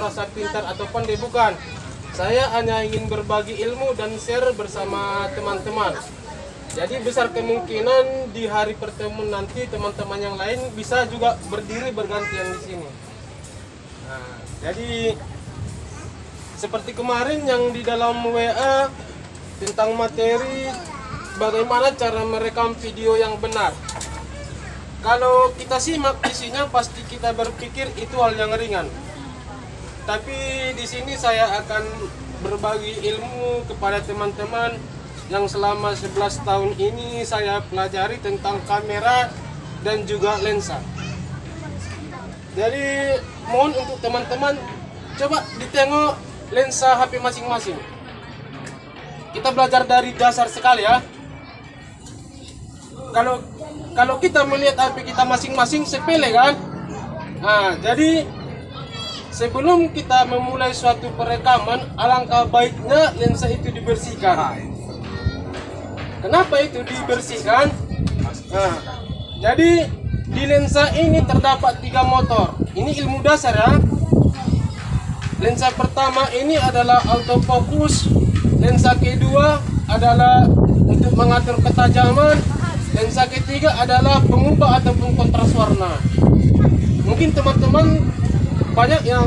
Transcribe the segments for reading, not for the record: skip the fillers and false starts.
merasa pintar atau pandai, bukan. Saya hanya ingin berbagi ilmu dan share bersama teman-teman. Jadi besar kemungkinan di hari pertemuan nanti teman-teman yang lain bisa juga berdiri bergantian di sini. Nah, jadi seperti kemarin yang di dalam WA tentang materi bagaimana cara merekam video yang benar. Kalau kita simak isinya pasti kita berpikir itu hal yang ringan. Tapi di sini saya akan berbagi ilmu kepada teman-teman yang selama 11 tahun ini saya pelajari tentang kamera dan juga lensa. Jadi mohon untuk teman-teman coba ditengok lensa HP masing-masing. Kita belajar dari dasar sekali ya. Kalau kita melihat HP kita masing-masing sepele kan? Nah, jadi sebelum kita memulai suatu perekaman, alangkah baiknya lensa itu dibersihkan. Kenapa itu dibersihkan? Nah, jadi di lensa ini terdapat 3 motor. Ini ilmu dasar ya. Lensa pertama ini adalah autofocus. Lensa kedua adalah untuk mengatur ketajaman. Lensa ketiga adalah pengubah ataupun kontras warna. Mungkin teman-teman banyak yang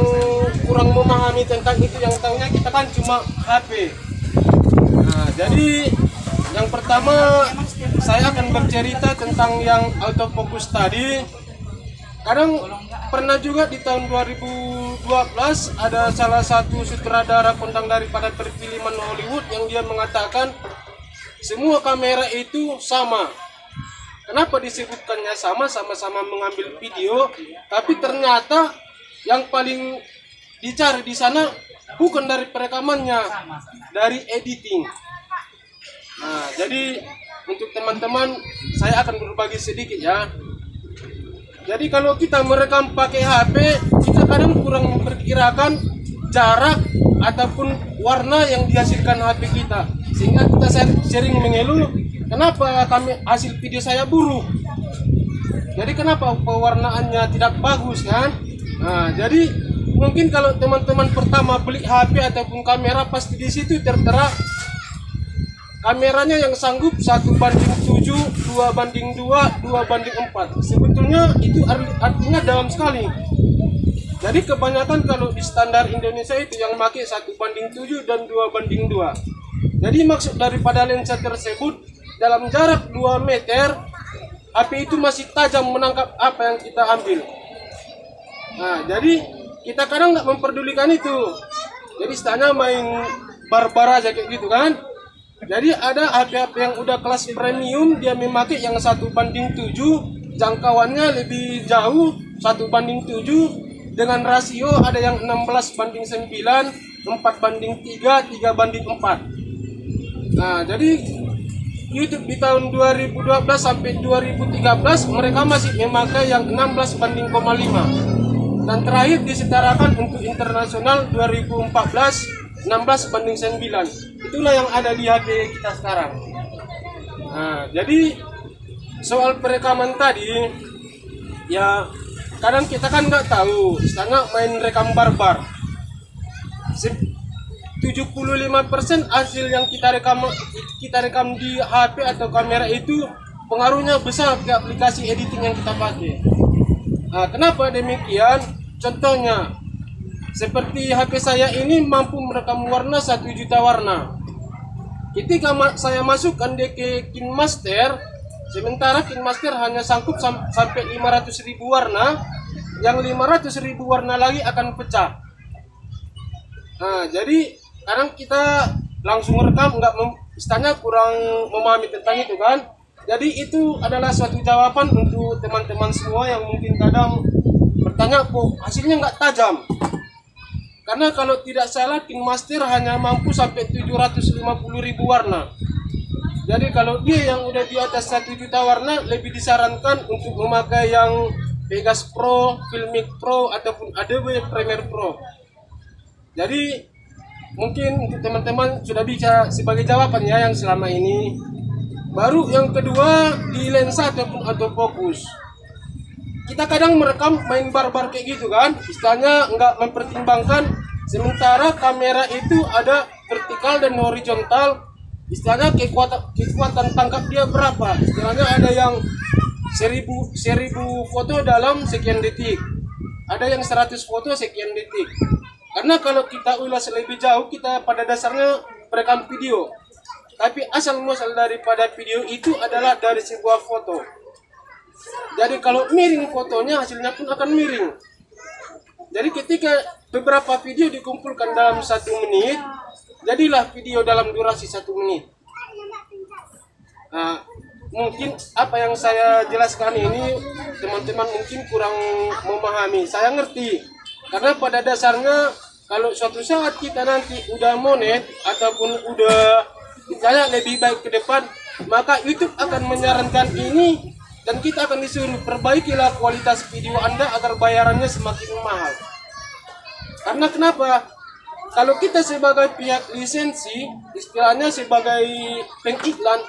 kurang memahami tentang itu, yang tahunya kita kan cuma HP. Nah, jadi yang pertama saya akan bercerita tentang yang autofocus tadi. Kadang pernah juga di tahun 2012 ada salah satu sutradara kondang daripada perfilman Hollywood yang dia mengatakan semua kamera itu sama. Kenapa disebutkannya sama? Sama-sama mengambil video, tapi ternyata yang paling dicari di sana bukan dari perekamannya, dari editing. Nah, jadi untuk teman-teman saya akan berbagi sedikit ya. Jadi kalau kita merekam pakai HP, kita kadang kurang memperkirakan jarak ataupun warna yang dihasilkan HP kita, sehingga kita sering mengeluh, kenapa hasil video saya buruk. Jadi kenapa pewarnaannya tidak bagus kan? Nah, jadi mungkin kalau teman-teman pertama beli HP ataupun kamera, pasti di situ tertera kameranya yang sanggup 1:7, 2:2, 2:4. Sebetulnya itu artinya dalam sekali. Jadi kebanyakan kalau di standar Indonesia itu yang pakai 1:7 dan 2:2. Jadi maksud daripada lensa tersebut, dalam jarak 2 meter HP itu masih tajam menangkap apa yang kita ambil. Nah, jadi kita kadang nggak memperdulikan itu. Jadi istilahnya main barbar aja kayak gitu kan. Jadi ada HP-HP yang udah kelas premium, dia memakai yang 1:7, jangkauannya lebih jauh, 1:7, dengan rasio ada yang 16:9, 4:3, 3:4. Nah, jadi YouTube di tahun 2012 sampai 2013 mereka masih memakai yang 16:5. Dan terakhir disetarakan untuk internasional 2014 16:9. Itulah yang ada di HP kita sekarang. Nah, jadi soal perekaman tadi ya, kadang kita kan nggak tahu, misalnya main rekam barbar. 75% hasil yang kita rekam di HP atau kamera itu pengaruhnya besar ke aplikasi editing yang kita pakai. Nah, kenapa demikian? Contohnya seperti HP saya ini mampu merekam warna 1 juta warna. Ketika saya masukkan dia ke KineMaster, sementara KineMaster hanya sanggup sampai 500.000 warna, yang 500.000 warna lagi akan pecah. Nah, jadi kadang kita langsung rekam, istilahnya kurang memahami tentang itu kan. Jadi itu adalah suatu jawaban untuk teman-teman semua yang mungkin kadang bertanya, kok hasilnya nggak tajam. Karena kalau tidak salah KineMaster hanya mampu sampai 750.000 warna. Jadi kalau dia yang udah di atas 1 juta warna, lebih disarankan untuk memakai yang Vegas Pro, Filmic Pro, ataupun Adobe Premiere Pro. Jadi mungkin untuk teman-teman sudah bisa sebagai jawaban ya yang selama ini. Baru yang kedua di lensa ataupun autofocus. kita kadang merekam main barbar kayak gitu kan, istilahnya nggak mempertimbangkan, sementara kamera itu ada vertikal dan horizontal, istilahnya kekuatan tangkap dia berapa, istilahnya ada yang 1000 foto dalam sekian detik, ada yang 100 foto sekian detik. Karena kalau kita ulas lebih jauh, kita pada dasarnya merekam video, tapi asal muasal daripada video itu adalah dari sebuah foto. Jadi kalau miring fotonya, hasilnya pun akan miring. Jadi ketika beberapa video dikumpulkan dalam 1 menit, jadilah video dalam durasi 1 menit. Nah, mungkin apa yang saya jelaskan ini teman-teman mungkin kurang memahami. Saya ngerti, karena pada dasarnya kalau suatu saat kita nanti udah monet ataupun udah misalnya lebih baik ke depan, maka YouTube akan menyarankan ini, dan kita akan disuruh perbaikilah kualitas video Anda agar bayarannya semakin mahal. Karena kenapa? Kalau kita sebagai pihak lisensi, istilahnya sebagai pengiklan,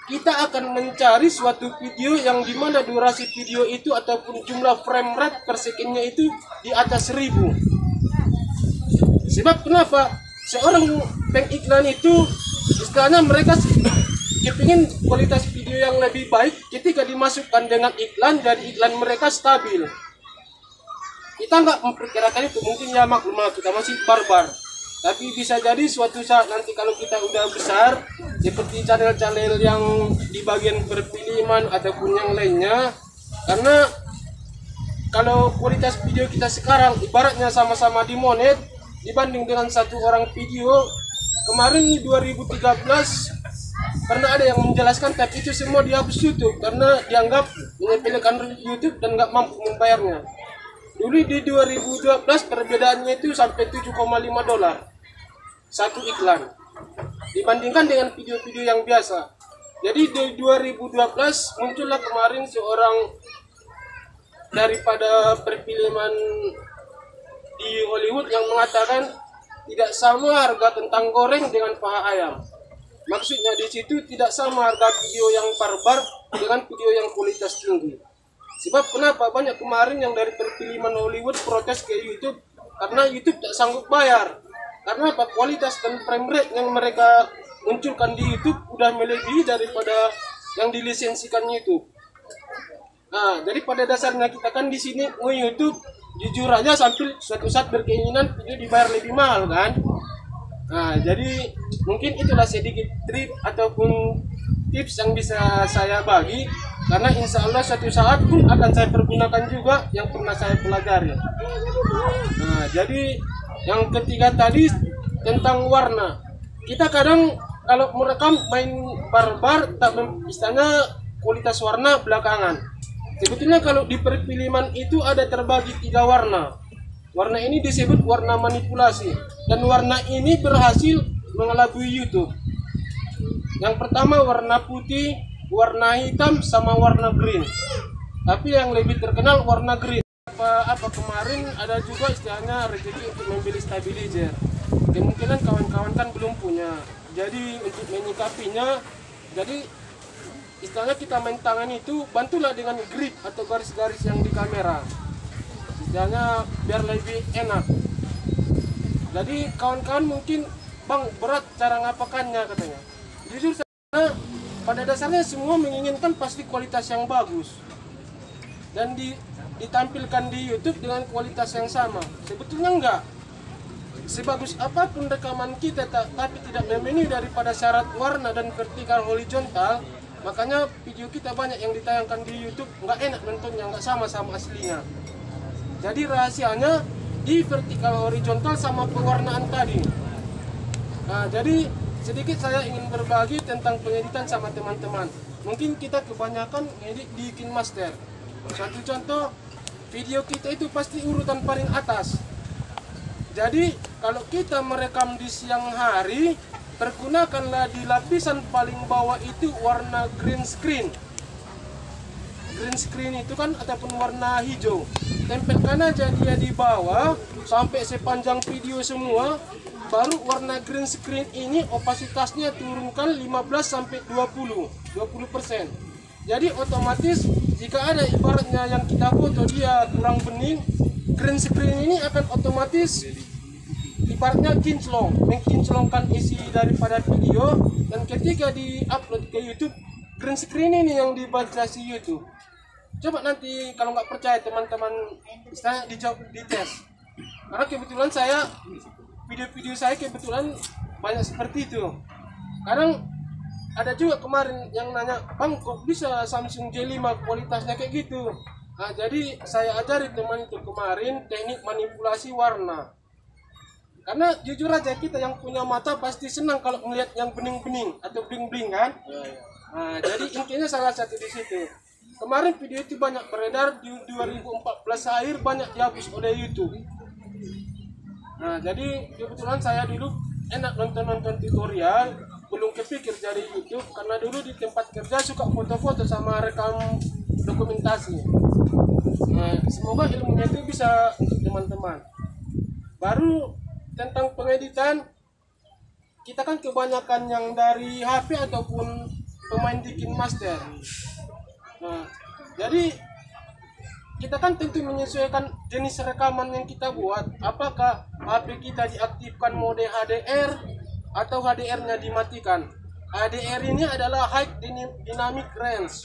kita akan mencari suatu video yang dimana durasi video itu ataupun jumlah frame rate per secondnya itu di atas 1000. Sebab kenapa? Seorang pengiklan itu istilahnya mereka kepingin kualitas video yang lebih baik ketika dimasukkan dengan iklan, dan iklan mereka stabil. Kita nggak memperkirakan itu, mungkin ya maklum kita masih barbar. Tapi bisa jadi suatu saat nanti kalau kita udah besar, seperti channel-channel yang di bagian perfilman ataupun yang lainnya, karena kalau kualitas video kita sekarang ibaratnya sama-sama di monet dibanding dengan satu orang video. Kemarin 2013 karena ada yang menjelaskan, tapi itu semua dihapus YouTube karena dianggap menyepelekan YouTube dan nggak mampu membayarnya. Dulu di 2012 perbedaannya itu sampai $7,5 satu iklan dibandingkan dengan video-video yang biasa. Jadi di 2012 muncullah kemarin seorang daripada perfilman di Hollywood yang mengatakan tidak sama harga kentang goreng dengan paha ayam. Maksudnya di situ tidak sama harga video yang barbar dengan video yang kualitas tinggi. Sebab kenapa banyak kemarin yang dari perfilman Hollywood protes ke YouTube karena YouTube tak sanggup bayar. Karena apa? Kualitas dan frame rate yang mereka munculkan di YouTube udah melebihi daripada yang dilisensikan YouTube. Nah, jadi pada dasarnya kita kan di sini YouTube jujur aja sambil suatu saat berkeinginan video dibayar lebih mahal kan. Nah, jadi mungkin itulah sedikit trik ataupun tips yang bisa saya bagi, karena insya Allah suatu saat pun akan saya pergunakan juga yang pernah saya pelajari. Nah, jadi yang ketiga tadi tentang warna. Kita kadang kalau merekam main barbar tak misalnya kualitas warna belakangan. Sebetulnya kalau di perfilman itu ada terbagi 3 warna. Warna ini disebut warna manipulasi, dan warna ini berhasil mengelabui YouTube. Yang pertama warna putih, warna hitam, sama warna green. Tapi yang lebih terkenal warna green. Apa kemarin ada juga istilahnya rezeki untuk membeli stabilizer. Kemungkinan kawan-kawan kan belum punya. Jadi untuk menyikapinya, jadi istilahnya kita main tangan itu bantulah dengan grip atau garis-garis yang di kamera. Istilahnya biar lebih enak. Jadi kawan-kawan mungkin, bang berat cara ngapakannya katanya. Jujur saya pada dasarnya semua menginginkan pasti kualitas yang bagus dan ditampilkan di YouTube dengan kualitas yang sama. Sebetulnya enggak. Sebagus apapun rekaman kita tapi tidak memenuhi daripada syarat warna dan vertikal horizontal, makanya video kita banyak yang ditayangkan di YouTube nggak enak nontonnya, nggak sama aslinya. Jadi rahasianya di vertikal horizontal sama pewarnaan tadi. Nah, jadi sedikit saya ingin berbagi tentang pengeditan sama teman-teman. Mungkin kita kebanyakan ngedit di KineMaster. Satu contoh, video kita itu pasti urutan paling atas. Jadi kalau kita merekam di siang hari, pergunakanlah di lapisan paling bawah itu warna green screen. Green screen itu kan ataupun warna hijau. Tempelkan aja dia di bawah sampai sepanjang video semua. Baru warna green screen ini opasitasnya turunkan 15 sampai 20%. Jadi otomatis jika ada ibaratnya yang kita foto dia kurang bening, green screen ini akan otomatis ibaratnya mengkinclongkan isi daripada video, dan ketika di-upload ke YouTube, green screen ini yang dibaca si YouTube. Coba nanti kalau nggak percaya teman-teman saya dites. Karena kebetulan video-video saya kebetulan banyak seperti itu. Kadang ada juga kemarin yang nanya, "Bang, kok bisa Samsung J5 kualitasnya kayak gitu?" Nah, jadi saya ajari teman itu kemarin teknik manipulasi warna. Karena jujur aja kita yang punya mata pasti senang kalau melihat yang bening-bening atau bling-bling kan. Nah, jadi intinya salah satu di situ. Kemarin video itu banyak beredar di 2014 akhir, banyak dihapus oleh YouTube. Nah, jadi kebetulan saya dulu enak nonton tutorial, belum kepikir dari YouTube karena dulu di tempat kerja suka foto-foto sama rekam dokumentasi. Nah, semoga ilmunya itu bisa untuk teman-teman. Baru tentang pengeditan, kita kan kebanyakan yang dari HP ataupun pemain di KineMaster. Nah, jadi kita kan tentu menyesuaikan jenis rekaman yang kita buat. Apakah HP kita diaktifkan mode HDR atau HDR-nya dimatikan. HDR ini adalah High Dynamic Range.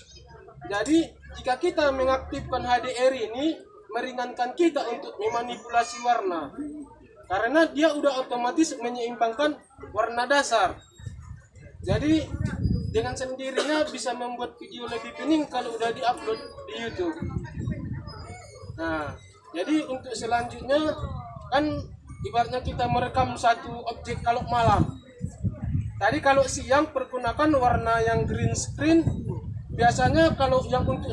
Jadi jika kita mengaktifkan HDR ini, meringankan kita untuk memanipulasi warna. Karena dia udah otomatis menyeimbangkan warna dasar. Jadi dengan sendirinya bisa membuat video lebih bening kalau udah diupload di YouTube. Nah, jadi untuk selanjutnya kan ibaratnya kita merekam satu objek kalau malam. Tadi kalau siang pergunakan warna yang green screen. Biasanya kalau yang untuk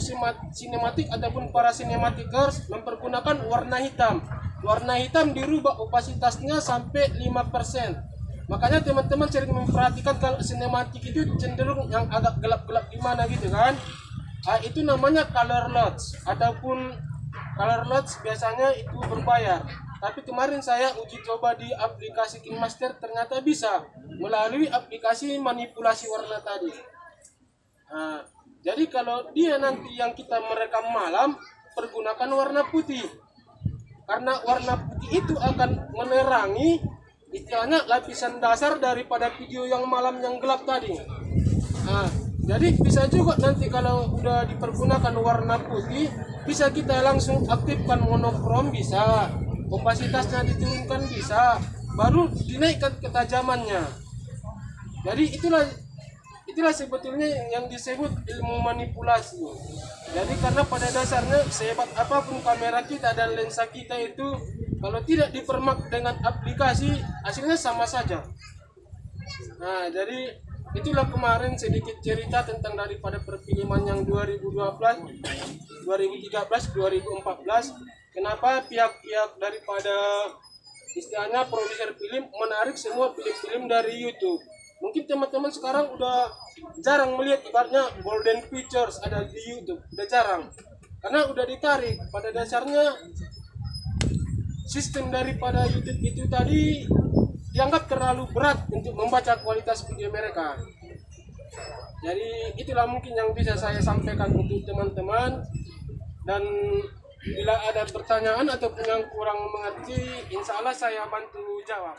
sinematik ataupun para sinematikers mempergunakan warna hitam. Warna hitam dirubah opasitasnya sampai 5%. Makanya teman-teman sering memperhatikan kalau sinematik itu cenderung yang agak gelap-gelap gimana gitu kan. Itu namanya color loads. Ataupun color loads biasanya itu berbayar. Tapi kemarin saya uji coba di aplikasi KineMaster, ternyata bisa melalui aplikasi manipulasi warna tadi. Nah, jadi kalau dia nanti yang kita merekam malam, pergunakan warna putih. Karena warna putih itu akan menerangi istilahnya lapisan dasar daripada video yang malam yang gelap tadi. Nah, jadi bisa juga nanti kalau udah dipergunakan warna putih, bisa kita langsung aktifkan monokrom, bisa opasitasnya diturunkan, bisa baru dinaikkan ketajamannya. Jadi itulah sebetulnya yang disebut ilmu manipulasi. Jadi karena pada dasarnya sehebat apapun kamera kita dan lensa kita itu, kalau tidak dipermak dengan aplikasi, hasilnya sama saja. Nah, jadi itulah kemarin sedikit cerita tentang daripada perfilman yang 2012, 2013, 2014. Kenapa pihak-pihak daripada istilahnya produser film menarik semua film-film dari YouTube. Mungkin teman-teman sekarang udah jarang melihat ibaratnya golden pictures ada di YouTube, udah jarang. Karena udah ditarik. Pada dasarnya sistem daripada YouTube itu tadi dianggap terlalu berat untuk membaca kualitas video mereka. Jadi itulah mungkin yang bisa saya sampaikan untuk teman-teman. Dan bila ada pertanyaan ataupun yang kurang mengerti, insya Allah saya bantu jawab.